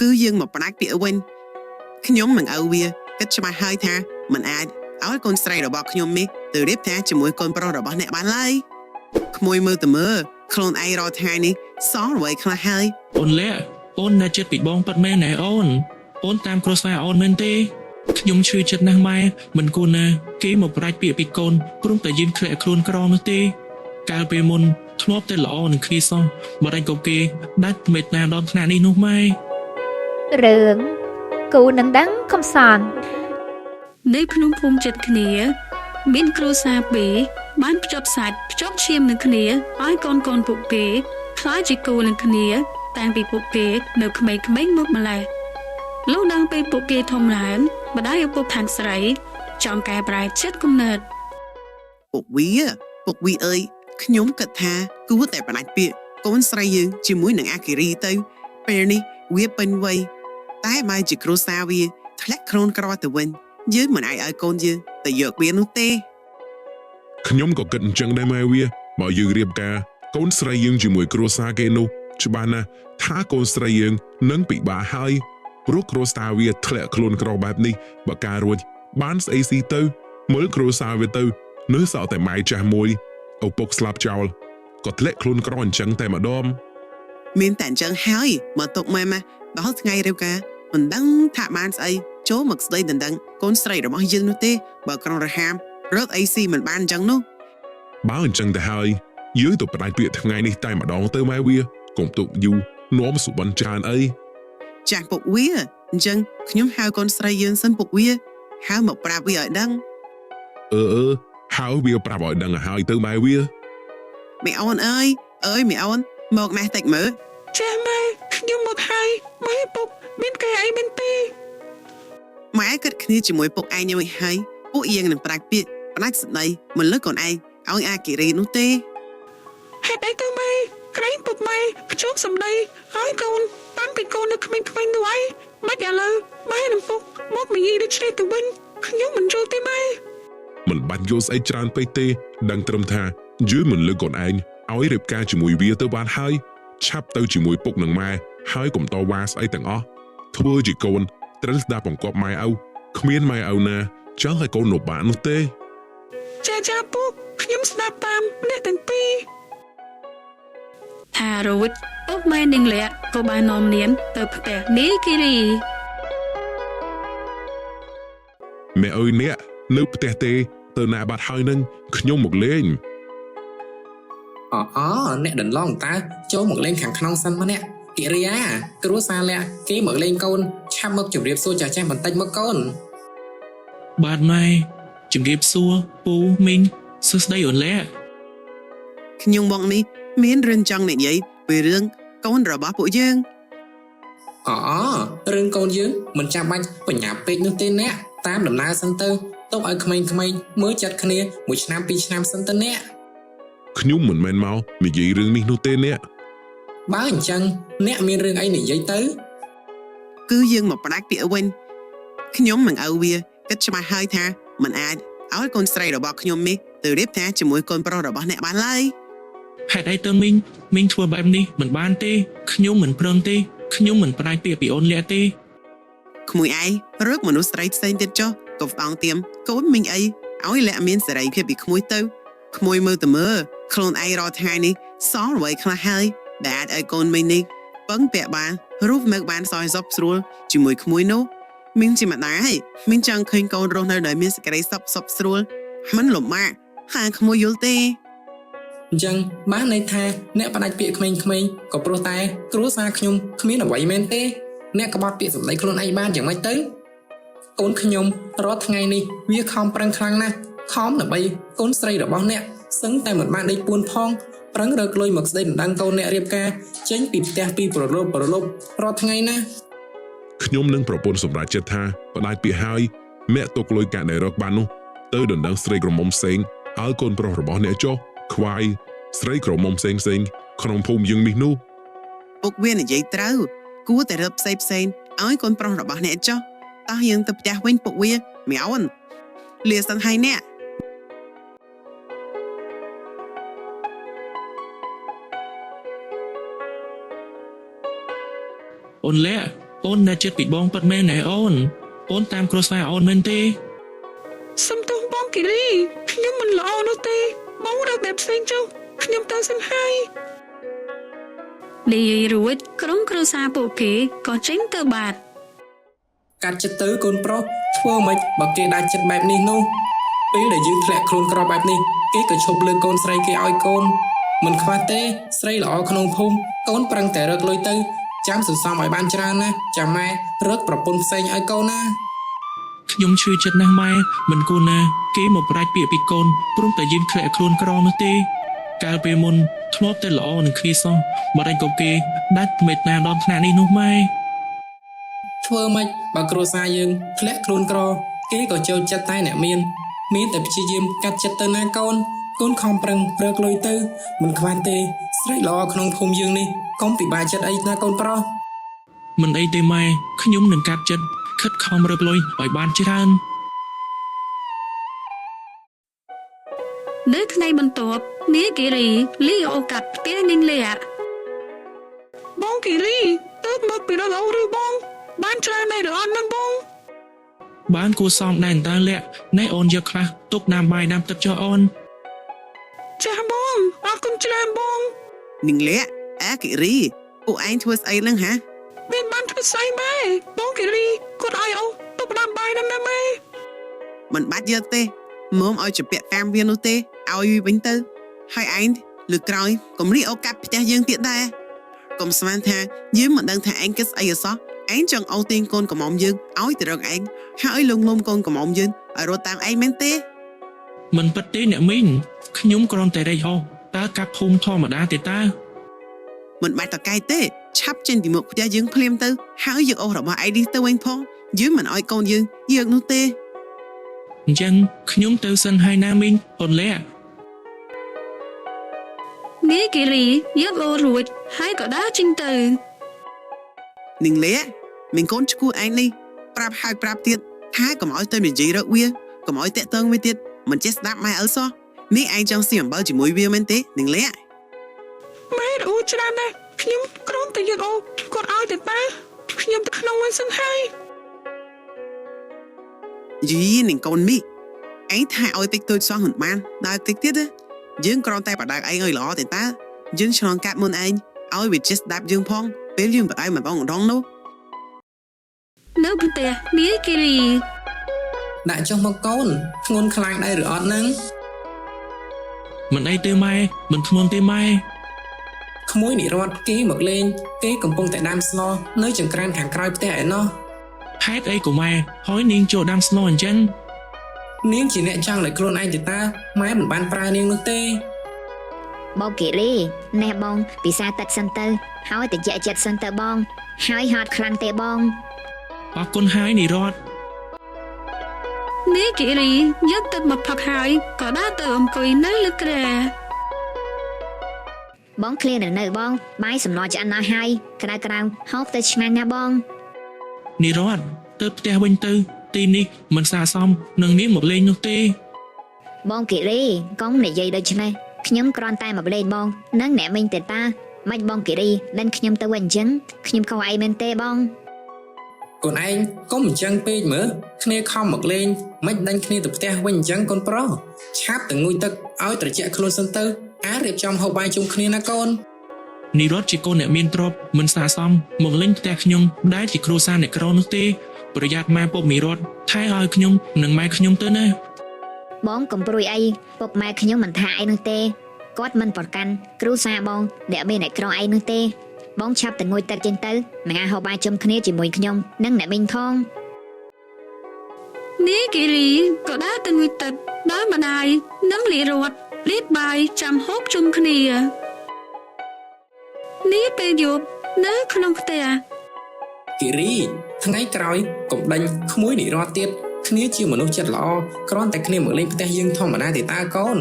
គឺយើងមកផ្ដាច់ពាក្យវិញខ្ញុំនឹងឲ្យវាគិតច្បាស់ហើយថាមិនអាចឲ្យកូនស្រីរបស់ខ្ញុំនេះទៅរៀបការជាមួយកូនប្រុសរបស់អ្នកបានឡើយក្មួយមើលទៅមើលខ្លួនឯងរាល់ថ្ងៃនេះសល់អ្វីខ្លះហើយអូនលាក់អូនណាចិត្តពីបងប៉ាត់មែនណែអូនតាមគ្រួសារអូនមែនទេខ្ញុំឈឺចិត្តណាស់ម៉ែមិនគួរណាគេមកប្រាច់ពាក្យពីកូនព្រមតែយើងធ្លាក់ខ្លួនក្រនោះទេកាលពេលមុនធ្លាប់តែល្អនឹងគ្នាសោះបើដេញក៏គេដាច់មេត្តាដល់ថ្នាក់នេះនោះម៉ែរឿងគូនឹងដឹងកំសត់នៅភ្នំភូមិចិត្តគ្នាមានគ្រួសារពីរបានភ្ជាប់សាច់ភ្ជាប់ឈាមនឹងគ្នាឲ្យកូនពួកគេខ្លាចជាគូនឹងគ្នាតាំងពីពួកគេនៅក្មេងៗមកម្ល៉េះលុះដល់ពេលពួកគេធំឡើងម្ដាយឪពុកខាងស្រីចង់កែប្រែចិត្តគំនិតពុកវាអើយខ្ញុំគិតថាគួរតែផ្ដាច់ពាក្យកូនស្រីយើងជាមួយនឹងអាគិរីទៅពេលនេះវាពេញវ័យតែបែរជាគ្រួសារវាធ្លាក់ខ្លួនក្រទៅវិញយើងមិនអាចឲ្យកូនយើងទៅយកវានោះទេខ្ញុំក៏គិតអញ្ចឹងដែរម៉ែវាបើយើងរៀបការកូនស្រីយើងជាមួយគ្រួសារគេនោះច្បាស់ណាស់ថាកូនស្រីយើងនឹងពិបាកហើយព្រោះគ្រួសារវាធ្លាក់ខ្លួនក្របែបនេះបើការរួចបានស្អីស៊ីទៅមើលគ្រួសារវាទៅនៅសល់តែម៉ែចាស់មួយឪពុកស្លាប់ចោលក៏ធ្លាក់ខ្លួនក្រអញ្ចឹងតែម្ដងមានតែអញ្ចឹងហើយមកទុកម៉ែដល់ថ្ងៃរៀបការមិនដឹងថាបានស្អីចូលមកស្ដីដណ្ដឹងកូនស្រីរបស់យើងនោះទេបើក្រុងរហាមរកអីស៊ីមិនបានអញ្ចឹងនោះបើអញ្ចឹងទៅហើយយើងទៅផ្ដាច់ពាក្យថ្ងៃនេះតែម្ដងទៅម៉ែវាកុំទុកយូរនាំសុបិនច្រើនអីចាស់ពុកវាអញ្ចឹងខ្ញុំហៅកូនស្រីយើងសិនពុកវាហៅមកប្រាប់វាឲ្យដឹងហៅវាប្រាប់ឲ្យដឹងឲ្យហើយទៅម៉ែវាមីអូនអើយមីអូនមកណែតិចមើលចាម៉ែខ្ញុំមកហើយម៉ែពុកមានគេអីមែនទេម៉ែគិតគ្នាជាមួយពុកឯងយ៉ាងម៉េចហើយពួកយើងនឹងផ្ដាច់ពាក្យផ្ដាច់ស្ដីមិនលើកកូនឯងឲ្យអាគិរីនោះទេហេតុអីទៅម៉ែក្រែងពុកម៉ែភ្ជាប់សម្ដីឲ្យកូនតាំងពីកូននៅក្មេងៗនោះឯងមិនឥឡូវម៉ែនឹងពុកមកនិយាយដូចឆ្លេតទៅវិញខ្ញុំមិនយល់ទេម៉ែមិនបាច់យល់ស្អីច្រើនពេកទេដឹងត្រឹមថាយើងមិនលើកកូនឯងឲ្យរៀបការជាមួយវាទៅបានហើយឆាប់ទៅជាមួយពុកនិងម៉ែហើយកុំតវ៉ាស្អីទាំងអស់ធ្វើជាកូនត្រូវស្ដាប់បង្គាប់ម៉ែឪគ្មានម៉ែឪណាចង់ឲ្យកូននៅបាននោះទេចាពុកខ្ញុំស្ដាប់តាមអ្នកទាំងពីរថារវិតពុកម៉ែនិងលាក់ក៏បាននាំនាងទៅផ្ទះនាយគិរីម៉ែអើយអ្នកនៅផ្ទះទេទៅណាបាត់ហើយនឹងខ្ញុំមកលេងអ្នកដន្លងតើចូលមកលេងខាងក្នុងសិនមកអ្នកគិរីយ៉ាគ្រួសារលាក់គេមកលេងកូនឆាប់មកជម្រាបសួរចាស់បន្តិចមកកូនបាទម៉ែជម្រាបសួរពូមីងសួស្ដីអូនលាក់ខ្ញុំបងនេះមានរឿងចង់និយាយពីរឿងកូនរបស់ពួកយើងរឿងកូនយើងមិនចាំបាច់បញ្ញាពេកនោះទេអ្នកតាមដំណើរសិនទៅទុកឲ្យក្មេងៗមើលចិត្តគ្នា1ឆ្នាំ2ឆ្នាំសិនទៅអ្នកខ្ញុំមិនមែនមកនិយាយរឿងនេះនោះទេអ្នកបើអញ្ចឹងអ្នកមានរឿងអីនិយាយទៅគឺយើងមកផ្ដាច់ពាក្យវិញខ្ញុំនឹងឲ្យវាគិតច្បាស់ហើយថាមិនអាចឲ្យកូនស្រីរបស់ខ្ញុំនេះទៅរៀបការជាមួយកូនប្រុសរបស់អ្នកបានឡើយហេតុអីទៅមីងធ្វើបែបនេះមិនបានទេខ្ញុំមិនព្រមទេខ្ញុំមិនផ្ដាច់ពាក្យពីអូនលាក់ទេក្មួយឯងរកមនុស្សស្រីផ្សេងទៀតចុះក៏ផ្អងទៀមកូនមីងអីឲ្យលាក់មានសេរីភាពពីក្មួយទៅក្មួយមើលទៅមើលខ្លួនឯងរាល់ថ្ងៃនេះសល់អ្វីខ្លះហើយដែលអាចឲ្យកូនមីងនេះពឹងពាក់បានរូបមើលបានសោយសពស្រួលជាមួយក្មួយនោះមីងជាម្ដាយមីងចង់ឃើញកូនរស់នៅដោយមានសេចក្តីសុខស្រួលមិនលំបាកហាក្មួយយល់ទេអញ្ចឹងបានន័យថាអ្នកផ្ដាច់ពាក្យក្មេងៗក៏ព្រោះតែគ្រួសារខ្ញុំគ្មានអ្វីមែនទេអ្នកក្បត់ពាក្យសម្ដីខ្លួនឯងបានយ៉ាងម៉េចទៅកូនខ្ញុំរាល់ថ្ងៃនេះវាខំប្រឹងខ្លាំងណាស់ខំដើម្បីកូនស្រីរបស់អ្នកសឹងតែមិនបានដេកពួនផងប្រឹងរកលុយមកស្ដីដណ្ដឹងកូនអ្នករៀបការចេញពីផ្ទះពីប្រឡប់រាល់ថ្ងៃណាខ្ញុំនឹងប្រពន្ធសម្រាប់ចិត្តថាផ្ដាច់ពាក្យហើយអ្នកទុកលុយកាក់ដែលរកបាននោះទៅដណ្ដឹងស្រីក្រមុំផ្សេងឲ្យកូនប្រុសរបស់អ្នកចុះខ្វាយស្រីក្រមុំផ្សេងក្នុងភូមិយើងនេះនោះពុកវានិយាយត្រូវគួរតែរកផ្សេងឲ្យកូនប្រុសរបស់អ្នកចុះតោះយើងទៅផ្ទះវិញពុកវាមីអូនលាសិនហើយអ្នកអូនលាក់ អូននៅចិត្តពីបងពិតមែនណែអូនតាមគ្រួសារអូនមែនទេ សំទោសបងគិរីខ្ញុំមិនល្អនោះទេបងរើបែបផ្សេងចុះខ្ញុំទៅសិនហើយនិយាយរួចក្រុមគ្រួសារពួកគេក៏ចេញទៅបាត់ កាត់ចិត្តទៅកូនប្រុសធ្វើម៉េចបើគេដាច់ចិត្តបែបនេះនោះពេលដែលយើងធ្លាក់ខ្លួនក្របែបនេះគេក៏ឈប់លើកកូនស្រីគេឲ្យកូនមិនខ្វះទេស្រីល្អក្នុងភូមិកូនប្រឹងតែរកលុយទៅចាំសន្សំឲ្យបានច្រើនណាចាំម៉ែរកប្រពន្ធផ្សេងឲ្យកូនណា ខ្ញុំឈឺចិត្តណាស់ម៉ែមិនគួរណាគេមកប្រាច់ពាក្យពីកូនព្រមតែយើងធ្លាក់ខ្លួនក្រនោះទេកាលពេលមុនធ្លាប់តែល្អនឹងគ្នាសោះបើមិនក៏គេដាច់មេត្តាដល់ថ្នាក់នេះនោះម៉ែ ធ្វើម៉េចបើគ្រួសារយើងធ្លាក់ខ្លួនក្រគេក៏ចូលចិត្តតែអ្នកមានតែព្យាយាមកាត់ចិត្តទៅណាកូនខំប្រឹងរកលុយទៅមិនខ្វះទេស្រីល្អក្នុងភូមិយើងនេះកុំពិបាកចិត្តអីណាកូនប្រុស មិនអីទេម៉ែខ្ញុំនឹងកាត់ចិត្តខិតខំរកលុយឲ្យបានច្រើន នៅថ្ងៃបន្ទាប់នាយគិរីលីអូកាត់ផ្ទះនាងលីអាបងគិរីទៅមកពីរកអូឬបងបានច្រើនមែនឬអត់នឹងបង បានគួរសមដែរតើលាក់ណែអូនយកខ្លះទុកដាំបាយដាំទឹកចុះអូន ចាស់បងអរគុណច្រើនបង នាងលាក់អាគិរីពួកឯងធ្វើស្អីហ្នឹងហ៎ មានបានធ្វើស្អីម៉ែបងគិរីគាត់ឲ្យអូទុកដាំបាយណាម៉ែ មិនបាច់យកទេមុំឲ្យជពាក់តាមវានោះទេឲ្យវិញទៅហើយឯងលើក្រោយកុំរីអូកាត់ផ្ទះយើងទៀតដែរកុំស្មានថាយើងមិនដឹងថាឯងគិតស្អីអសោះឯងចង់អូទាញកូនកំមុំយើងឲ្យទៅរកឯងហើយលងលំកូនកំមុំយើងឲ្យរត់តាមឯងមែនទេ មិនពិតទេអ្នកមីងខ្ញុំគ្រាន់តែរែកអស់តើកាប់ភូមិធម្មតាទេតើ មិនបាច់តកែទេឆាប់ចេញពីមុខផ្ទះយើងភ្លាមទៅហើយយកអូសរបស់ឯងនេះទៅវិញផងយើងមិនឲ្យកូនយើងយកនោះទេ អញ្ចឹងខ្ញុំទៅសិនហើយណាមីងអូនលាក់ នាយគិរីយកអូរួចហើយក៏ដើរចេញទៅ នាងលាក់មានកូនឈ្គួឯងនេះប្រាប់ហើយប្រាប់ទៀតថាកុំឲ្យទៅនិយាយរកវាកុំឲ្យតាក់ទងវាទៀតមិនចេះស្ដាប់ម៉ែអើសោះនេះឯងចង់ស៊ីអំបិលជាមួយវាមែនទេនាងលាក់ ម៉ែអូច្រើនណាស់ខ្ញុំគ្រាន់តែយកអូគាត់ឲ្យទៅតាខ្ញុំទៅក្នុងវិញសិនហើយ យីនាងកូនមីឯងថាឲ្យតិចតួចសោះមិនបានដើរតិចទៀតទេយើងគ្រាន់តែបដៅឯងឲ្យល្អទេតាយើងឆ្លងកាត់មុនឯងឲ្យវាចេះស្ដាប់យើងផងពេលយើងបដៅមិនបងដងនោះ នៅផ្ទះនាយគិរី ដាក់ចុះមកកូនធ្ងន់ខ្លាំងដែរឬអត់ហ្នឹង មិនអីទេម៉ែមិនធ្ងន់ទេម៉ែ ក្មួយនិរ័តគេមកលេងគេកំពុងតែដាំស្លនៅចង្ក្រានខាងក្រោយផ្ទះឯណោះ ហេតុអីក៏ម៉ែហើយនាងចូលដាំស្នូអញ្ចឹង នាងជាអ្នកចង់ឲ្យខ្លួនឯងទេតាម៉ែមិនបានប្រើនាងនោះទេ បងគិរីណែបងពិសាទឹកសិនទៅហើយតិចចិត្តសិនទៅបងហើយហត់ខ្លាំងទេបង អរគុណហើយនិរ័ត នាយគិរីយកទឹកមកផឹកហើយក៏ដើរទៅអង្គុយនៅលើគ្រែ បងឃ្លាននៅបងបាយសំណឆ្អិនអស់ហើយក្រៅហូបទៅឆ្ងាញ់ណាបង និរ័តទៅផ្ទះវិញទៅទីនេះមិនស័ក្តិសមនឹងនាងមកលេងនោះទេ បងគិរីកុំនិយាយដូចនេះខ្ញុំគ្រាន់តែមកលេងបងនិងអ្នកមីងទេតាមិនបងគិរីដេញខ្ញុំទៅវិញអញ្ចឹងខ្ញុំខុសអីមែនទេបង កូនឯងកុំអញ្ចឹងពេកមើលគ្នាខំមកលេងមិនដាញ់គ្នាទៅផ្ទះវិញអញ្ចឹងកូនប្រុសឆាប់ទៅងូតទឹកឲ្យត្រជាក់ខ្លួនសិនទៅអារៀបចំហូបបាយជុំគ្នាណាកូន និរ័តជាកូនអ្នកមានទ្រព្យមិនស័ក្តិសមមកលេងផ្ទះខ្ញុំដែលជាគ្រួសារអ្នកក្រនោះទេប្រយ័ត្នម៉ែពុកនិរ័តថែឲ្យខ្ញុំនិងម៉ែខ្ញុំទៅណា បងកុំព្រួយអីពុកម៉ែខ្ញុំមិនថាអីនោះទេគាត់មិនប្រកាន់គ្រូសាបងដែលមានអ្នកក្រអីនោះទេបងឆាប់ទៅងូតទឹកចេញទៅមកហៅបាយជុំគ្នាជាមួយខ្ញុំនិងអ្នកមីងផង នាយគិរីក៏ដើរទៅងូតទឹកដោយម្ដាយនិងលីរត់រៀបបាយចាំហូបជុំគ្នានាយពេលយប់នៅក្នុងផ្ទះ គិរីថ្ងៃក្រោយកុំដេញក្មួយនិរ័តទៀតគ្នាជាមនុស្សចិត្តល្អគ្រាន់តែគ្នាមកលេងផ្ទះយើងធម្មតាទេតាកូន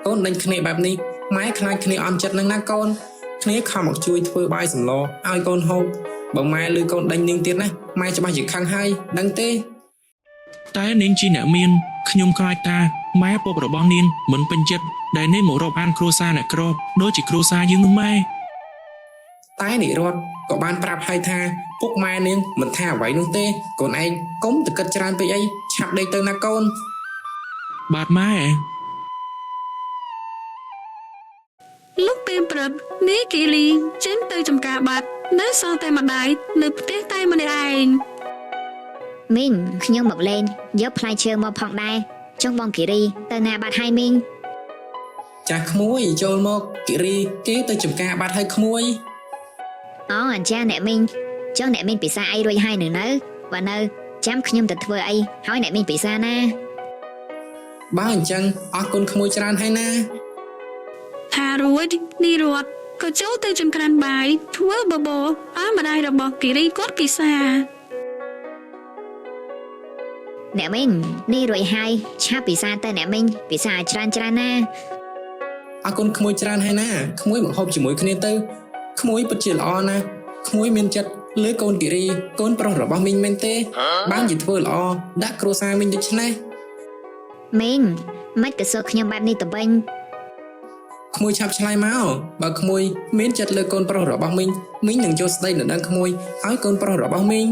កូនដេញគ្នាបែបនេះម៉ែខ្លាចគ្នាអន់ចិត្តនឹងណាកូនគ្នាខំមកជួយធ្វើបាយសម្លឲ្យកូនហូបបើម៉ែឮកូនដេញនាងទៀតណាម៉ែច្បាស់ជាខឹងហើយដឹងទេ តែនាងជាអ្នកមានខ្ញុំខ្លាចតាម៉ែពុករបស់នាងមិនពេញចិត្តដែលនាងមករកអានគ្រួសារអ្នកក្រដូចជាគ្រួសារយើងនោះម៉ែ តែនិរ័ត ក៏បានប្រាប់ហើយថាពុកម៉ែនាងមិនថាអ្វីនោះទេកូនឯងកុំទៅគិតច្រើនពេកអីឆាប់ដេកទៅណាកូន បាទម៉ែ lúcពេលព្រឹកនាយគីរីចេញទៅចំការបាត់នៅសល់តែម្ដាយនៅផ្ទះតែម្នាក់ឯង មីងខ្ញុំមកលេងយកផ្លែឈើមកផងដែរចុះបងគិរីទៅណាបាត់ហើយមីង ចាស់ក្មួយចូលមកគិរីគេទៅចំការបាត់ហើយក្មួយ អូអញ្ចឹងអ្នកមីងចុះអ្នកមីងពិសាអីរួចហើយនៅបើនៅចាំខ្ញុំទៅធ្វើអីហើយអ្នកមីងពិសាណា បើអញ្ចឹងអរគុណក្មួយច្រើនហើយណា ថារួចនាយរត់ក៏ចូលទៅចង្ក្រានបាយធ្វើបបរឲ្យម្ដាយរបស់គិរីគាត់ពិសា អ្នកមីងនេះរួចហើយឆាប់ពិសាទៅអ្នកមីងពិសាឲ្យច្រើនណា អរគុណក្មួយច្រើនហើយណាក្មួយមកហូបជាមួយគ្នាទៅក្មួយពិតជាល្អណាស់ក្មួយមានចិត្តលើកូនគិរីកូនប្រុសរបស់មីងមែនទេបានជាធ្វើល្អដាក់គ្រួសារមីងដូច្នេះ មីងមិនក៏សួរខ្ញុំបែបនេះទៅវិញ ក្មួយឆាប់ឆ្លើយមកបើក្មួយមានចិត្តលើកូនប្រុសរបស់មីងមីងនឹងចូលស្ដីដណ្ដឹងក្មួយឲ្យកូនប្រុសរបស់មីង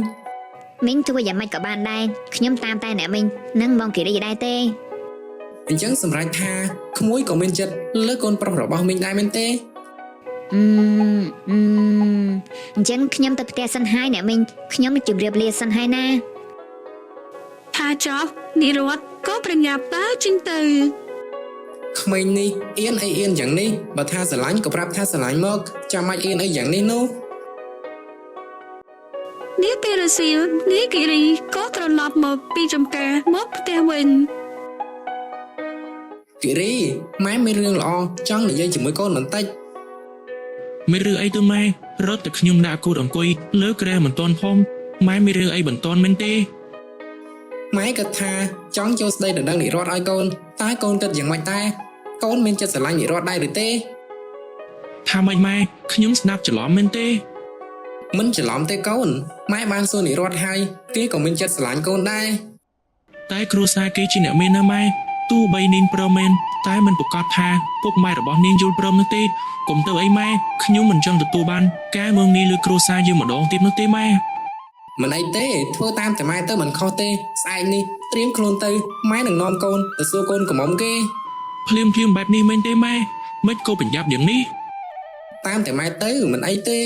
មីងធ្វើយ៉ាងម៉េចក៏បានដែរខ្ញុំតាមតែអ្នកមីងនិងបងគិរីដែរទេ អញ្ចឹងសម្រាប់ថាក្មួយក៏មានចិត្តលើកូនប្រុសរបស់មីងដែរមែនទេ អញ្ចឹងខ្ញុំទៅផ្ទះសិនហើយអ្នកមីងខ្ញុំជម្រាបលាសិនហើយណា ថាចោះនាយរត់ក៏ប្រញាប់ដើរចេញទៅ ក្មេងនេះអៀនអីអៀនយ៉ាងនេះបើថាស្រឡាញ់ក៏ប្រាប់ថាស្រឡាញ់មកចាំមិនអៀនអីយ៉ាងនេះនោះ នាយពេលរសៀលនាយគិរីក៏ត្រឡប់មកពីចំការមកផ្ទះវិញ គិរីម៉ែមានរឿងល្អចង់និយាយជាមួយកូនបន្តិច មានរឿងអីទៅម៉ែរត់តែខ្ញុំដាក់គូតអង្គុយលើគ្រែមិនទាន់ផងម៉ែមានរឿងអីមិនទាន់មែនទេ ម៉ែគិតថាចង់ចូលស្ដីដណ្ដឹងនិរតឲ្យកូនតែកូនគិតយ៉ាងម៉េចដែរកូនមានចិត្តស្រឡាញ់និរតដែរឬទេ ថាម៉េចម៉ែខ្ញុំស្ដាប់ច្រឡំមែនទេ មិនច្រឡំទេកូនម៉ែបានសួរនិរតហើយគេក៏មានចិត្តស្រឡាញ់កូនដែរ តែគ្រួសារគេជាអ្នកមានណាម៉ែទោះបីនាងព្រមមែនតែមិនប្រកាសថាពុកម៉ែរបស់នាងយល់ព្រមនោះទេកុំទៅអីម៉ែខ្ញុំមិនចង់ទទួលបានការមើងងាយលើគ្រួសារយើងម្ដងទៀតនោះទេម៉ែ មិនអីទេធ្វើតាមតែម៉ែទៅមិនខុសទេស្អែកនេះត្រៀមខ្លួនទៅម៉ែនឹងនាំកូនទៅសួរកូនកំមុំគេ ភ្លាមបែបនេះមែនទេម៉ែមិនក៏ប្រញាប់យ៉ាងនេះ តាមតែម៉ែទៅមិនអីទេ